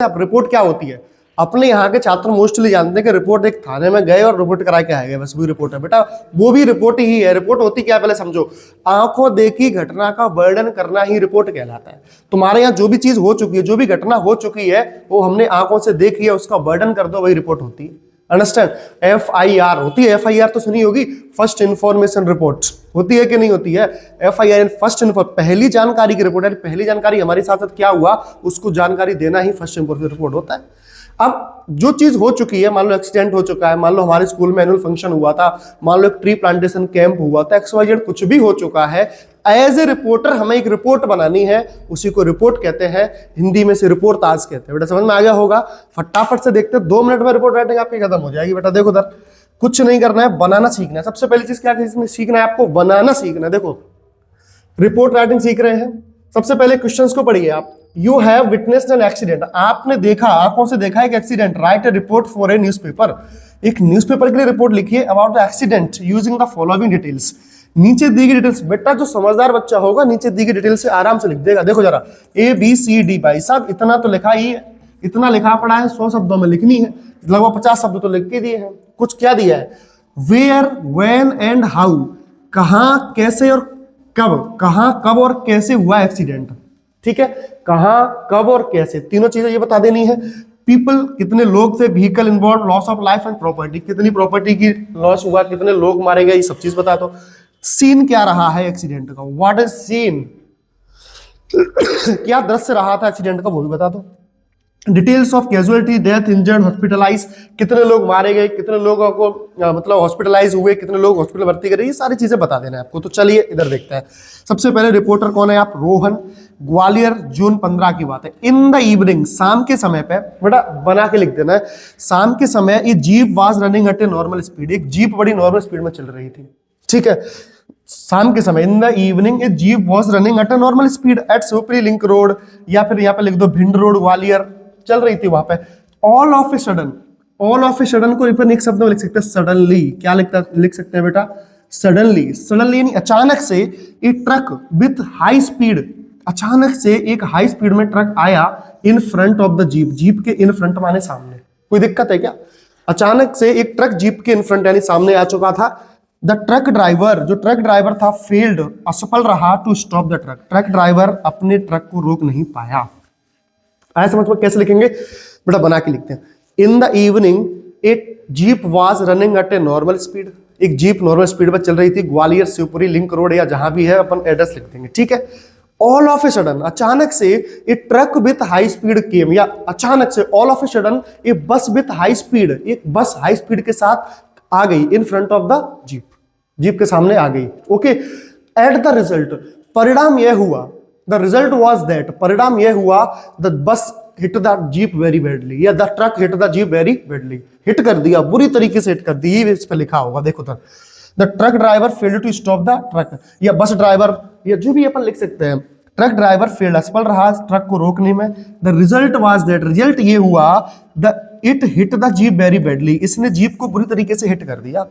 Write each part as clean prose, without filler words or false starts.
आप रिपोर्ट क्या होती है, अपने यहाँ के छात्र मोस्टली जानते हैं कि रिपोर्ट एक थाने में गए और रिपोर्ट करा के आए गए, बस वही रिपोर्ट है बेटा, वो भी रिपोर्ट ही है। रिपोर्ट होती क्या है पहले समझो, आंखों देखी घटना का वर्णन करना ही रिपोर्ट कहलाता है। तुम्हारे यहाँ जो भी चीज हो चुकी है, जो भी घटना हो चुकी है, वो हमने आंखों से देखी है, उसका वर्णन कर दो, वही रिपोर्ट होती है। अंडरस्टैंड? FIR होती है, FIR तो सुनी होगी, फर्स्ट इंफॉर्मेशन रिपोर्ट होती है कि नहीं होती है? FIR फर्स्ट पहली जानकारी की रिपोर्ट है, पहली जानकारी हमारे साथ साथ क्या हुआ उसको जानकारी देना ही फर्स्ट इंफॉर्मेशन रिपोर्ट होता है। अब जो चीज हो चुकी है, मान लो एक्सीडेंट हो चुका है, मान लो हमारे स्कूल में एनुअल फंक्शन हुआ था, मान लो एक ट्री प्लांटेशन कैंप हुआ था, XYZ कुछ भी हो चुका है, एज ए रिपोर्टर हमें एक रिपोर्ट बनानी है, उसी को रिपोर्ट कहते हैं, हिंदी में से रिपोर्ट ताज कहते हैं। बेटा समझ में आ गया होगा? फटाफट से देखते हैं, 2 मिनट में रिपोर्ट राइटिंग आपकी खत्म हो जाएगी। बेटा देखो उधर, कुछ नहीं करना है, बनाना सीखना है। सबसे पहली चीज क्या सीखना है आपको? बनाना सीखना है। देखो रिपोर्ट राइटिंग सीख रहे हैं, सबसे पहले क्वेश्चंस को पढ़िए आप। You have witnessed an accident, आपने देखा, आंखों से देखा एक accident. Right A report for a newspaper, एक न्यूज़पेपर के लिए रिपोर्ट लिखिए about the accident using the following details. नीचे दी गई डिटेल्स, बेटा जो समझदार बच्चा होगा नीचे दी गई डिटेल्स से आराम से लिख देगा। देखो जरा ABCD, भाई साहब इतना तो लिखा ही है, इतना लिखा पड़ा है, 100 शब्दों में लिखनी है, लगभग 50 शब्द तो लिख के दिए हैं। कुछ क्या दिया है? वेयर, व्हेन एंड हाउ, कहां, कैसे और कब, कहां, कब और कैसे हुआ एक्सीडेंट। ठीक है, कहां, कब और कैसे, तीनों चीजें ये बता देनी है। पीपल, कितने लोग थे, vehicle involve, loss of life and property, कितनी प्रॉपर्टी की लॉस हुआ, कितने लोग मारे गए, ये सब चीज बता दो। सीन क्या रहा है एक्सीडेंट का, व्हाट इज सीन, क्या दृश्य रहा था एक्सीडेंट का, वो भी बता दो। Details of casualty, death, injured, hospitalise, कितने लोग मारे गए, कितने लोगों को मतलब हॉस्पिटलाइज हुए, कितने लोग हॉस्पिटल भर्ती करे, ये सारी चीजें बता देना है आपको। तो चलिए इधर देखते हैं। सबसे पहले रिपोर्टर कौन है आप? रोहन, ग्वालियर, जून 15 की बात है। इन द इवनिंग, शाम के समय पे, बेटा बना के लिख देना है, शाम के समय ये jeep was running at a normal speed, एक जीप बड़ी नॉर्मल स्पीड में चल रही थी। ठीक है, शाम के समय, in the evening A jeep was running at a normal speed at Shivpuri link road, या फिर यहाँ पे लिख दो भिंड रोड, ग्वालियर, चल रही थी वहां पे। All of a sudden, all of a sudden को एक शब्द में लिख सकते हैं, सडनली। क्या लिख सकते हैं बेटा? सडनली। सडनली यानी अचानक से एक ट्रक विथ हाई स्पीड, अचानक से एक हाई स्पीड में ट्रक आया इन front of the jeep, jeep के इन फ्रंट माने सामने। कोई दिक्कत है क्या? अचानक से एक ट्रक जीप के इन फ्रंट यानी सामने आ चुका था। द ट्रक ड्राइवर, जो ट्रक ड्राइवर था, फेल्ड, असफल रहा to stop the truck, truck driver अपने ट्रक को रोक नहीं पाया। आया समझ में? कैसे लिखेंगे बेटा? बना के लिखते हैं। इन द इवनिंग एक jeep was running at a normal speed, एक जीप नॉर्मल स्पीड पर चल रही थी, ग्वालियर शिवपुरी लिंक रोड, या जहां भी है अपन एड्रेस लिख देंगे। ठीक है, ऑल ऑफ ए सडन, अचानक से ए ट्रक विथ हाई स्पीड केम, या अचानक से ऑल ऑफ ए सडन ए बस विथ हाई स्पीड, एक बस हाई स्पीड के साथ आ गई इन front of the jeep, jeep के सामने आ गई। ओके, एट द रिजल्ट, परिणाम यह हुआ, द रिजल्ट वॉज दैट, परिणाम यह हुआ, the bus hit the jeep very badly, या the truck hit the jeep very badly, hit कर दिया, बुरी तरीके से हिट कर दी, इस पे लिखा होगा देखो तो। The truck driver failed to stop the truck, या बस ड्राइवर, या जो भी अपन लिख सकते हैं, ट्रक ड्राइवर फेल्ड, असफल रहा ट्रक को रोकने में। The result was that, result ये हुआ, the it hit the jeep very badly, इसने जीप को बुरी तरीके से हिट कर दिया।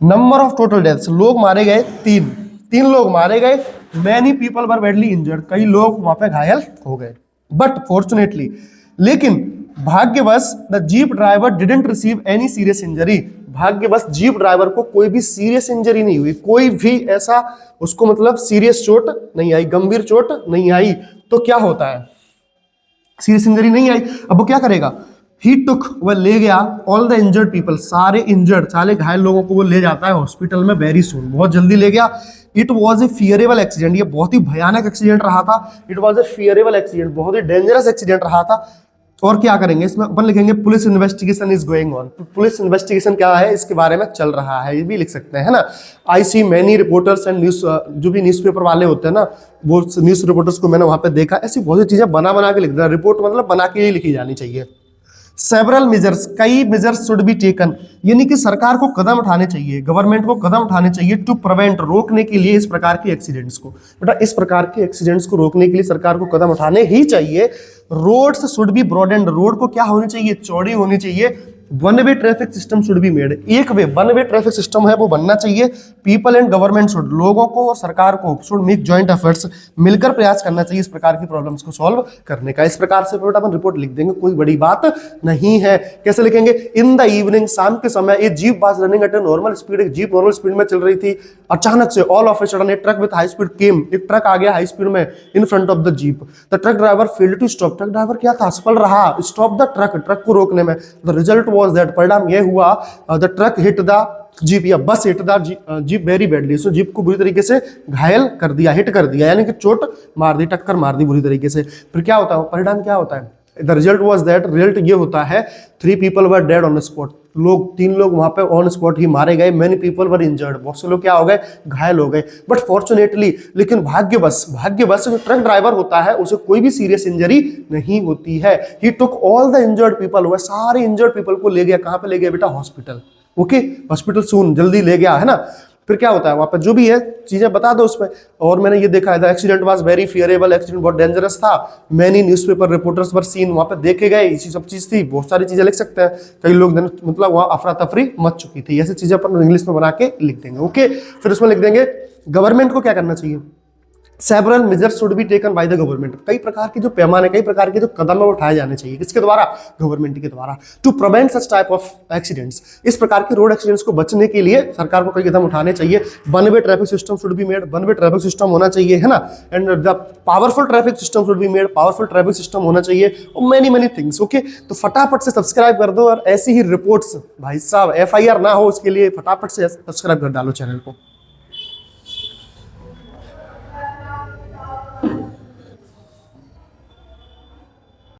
नंबर ऑफ टोटल डेथ्स, लोग मारे गए 3 लोग मारे गए। Many people were badly injured, कई लोग वहां पे घायल हो गए। बट फॉर्चुनेटली, लेकिन भाग्यवश, the jeep driver didn't receive any serious injury, भाग्यवश जीप ड्राइवर को कोई भी सीरियस इंजरी नहीं हुई, कोई भी ऐसा उसको मतलब सीरियस चोट नहीं आई, गंभीर चोट नहीं आई। तो क्या होता है? सीरियस इंजरी नहीं आई। अब वो क्या करेगा? ही टुक, वह ले गया, ऑल द इंजर्ड पीपल, सारे इंजर्ड, सारे घायल लोगों को वो ले जाता है हॉस्पिटल में वेरी सून, बहुत जल्दी ले गया। इट वॉज ए फियरेबल एक्सीडेंट, ये बहुत ही भयानक एक्सीडेंट रहा था। इट वॉज ए फियरेबल एक्सीडेंट, बहुत ही डेंजरस एक्सीडेंट रहा था। और क्या करेंगे इसमें? अपन लिखेंगे police investigation is going on, police investigation क्या है इसके बारे में चल रहा है, ये भी लिख सकते हैं, है ना। I see many reporters and news, जो भी न्यूज़पेपर वाले होते हैं ना, वो न्यूज रिपोर्टर्स को मैंने वहां पे देखा, ऐसी बहुत सी चीजें बना के लिख देना। रिपोर्ट मतलब बना के ही लिखी जानी चाहिए। सेवरल मेजर्स, कई मेजर्स शुड बी टेकन, यानी कि सरकार को कदम उठाने चाहिए, गवर्नमेंट को कदम उठाने चाहिए टू प्रिवेंट, रोकने के लिए इस प्रकार के एक्सीडेंट्स को। बेटा इस प्रकार के एक्सीडेंट्स को रोकने के लिए सरकार को कदम उठाने ही चाहिए। Roads should be broadened, road को क्या होनी चाहिए? चौड़ी होनी चाहिए। One way traffic system should be made, एक वे वन वे ट्रैफिक सिस्टम है वो बनना चाहिए। पीपल एंड गवर्नमेंट शुड, लोगों को और सरकार को शुड मेक जॉइंट एफर्ट्स, मिलकर प्रयास करना चाहिए इस प्रकार की प्रॉब्लम्स को सॉल्व करने का। इस प्रकार से अपन रिपोर्ट लिख देंगे, कोई बड़ी बात नहीं है। कैसे लिखेंगे? इन द इवनिंग, शाम के समय, a jeep was running at a normal speed, एक जीप नॉर्मल स्पीड में चल रही थी। अचानक से all of a sudden a truck with high speed came, एक ट्रक आ गया हाई स्पीड में in front of the jeep. The truck driver failed to stop, truck driver क्या था? असफल रहा स्टॉप द ट्रक, ट्रक को रोकने में। द रिजल्ट वाज दैट, परिणाम यह हुआ, the truck hit the jeep, या बस hit the jeep very badly, so jeep को बुरी तरीके से घायल कर दिया, हिट कर दिया, यानी कि चोट मार दी, टक्कर मार दी बुरी तरीके से। फिर क्या होता है? परिणाम क्या होता है? The result was that, result ये होता है 3 people were dead on the spot, तीन लोग वहां पे ऑन स्पॉट ही मारे गए। मेनी पीपल वर इंजर्ड, बहुत से लोग क्या हो गए? घायल हो गए। बट फॉर्चुनेटली, लेकिन भाग्यवश जो ट्रक ड्राइवर होता है उसे कोई भी सीरियस इंजरी नहीं होती है। He took all the injured people, वह सारे इंजर्ड पीपल को ले गया, कहां पे ले गया बेटा? हॉस्पिटल। ओके, हॉस्पिटल सून, जल्दी ले गया, है ना। फिर क्या होता है वहां पर? जो भी है चीजें बता दो उसमें। और मैंने ये देखा है, the accident was very fearable, accident बहुत डेंजरस था। Many newspaper reporters were seen, वहां पे देखे गए, इसी सब चीज थी, बहुत सारी चीजें लिख सकते हैं। कई लोग मतलब वहां अफरा तफरी मच चुकी थी, ऐसी चीजें अपन इंग्लिश में बना के लिख देंगे। ओके, फिर उसमें लिख देंगे गवर्नमेंट को क्या करना चाहिए। Several measures should be taken by the government, कई प्रकार के जो पैमाने, कई प्रकार के जो कदम है उठाए जाने चाहिए, किसके द्वारा? गवर्नमेंट के द्वारा। To prevent such type of accidents, इस प्रकार के रोड एक्सीडेंट्स को बचने के लिए सरकार को कई कदम उठाने चाहिए। One way traffic system should be made, one way traffic system होना चाहिए, है ना। And the powerful traffic system should be made, powerful traffic system होना चाहिए, और मेनी थिंग्स। ओके, तो फटाफट से सब्सक्राइब कर दो, और ऐसी ही रिपोर्ट्स भाई साहब FIR ना हो उसके लिए फटाफट से सब्सक्राइब कर डालो चैनल को।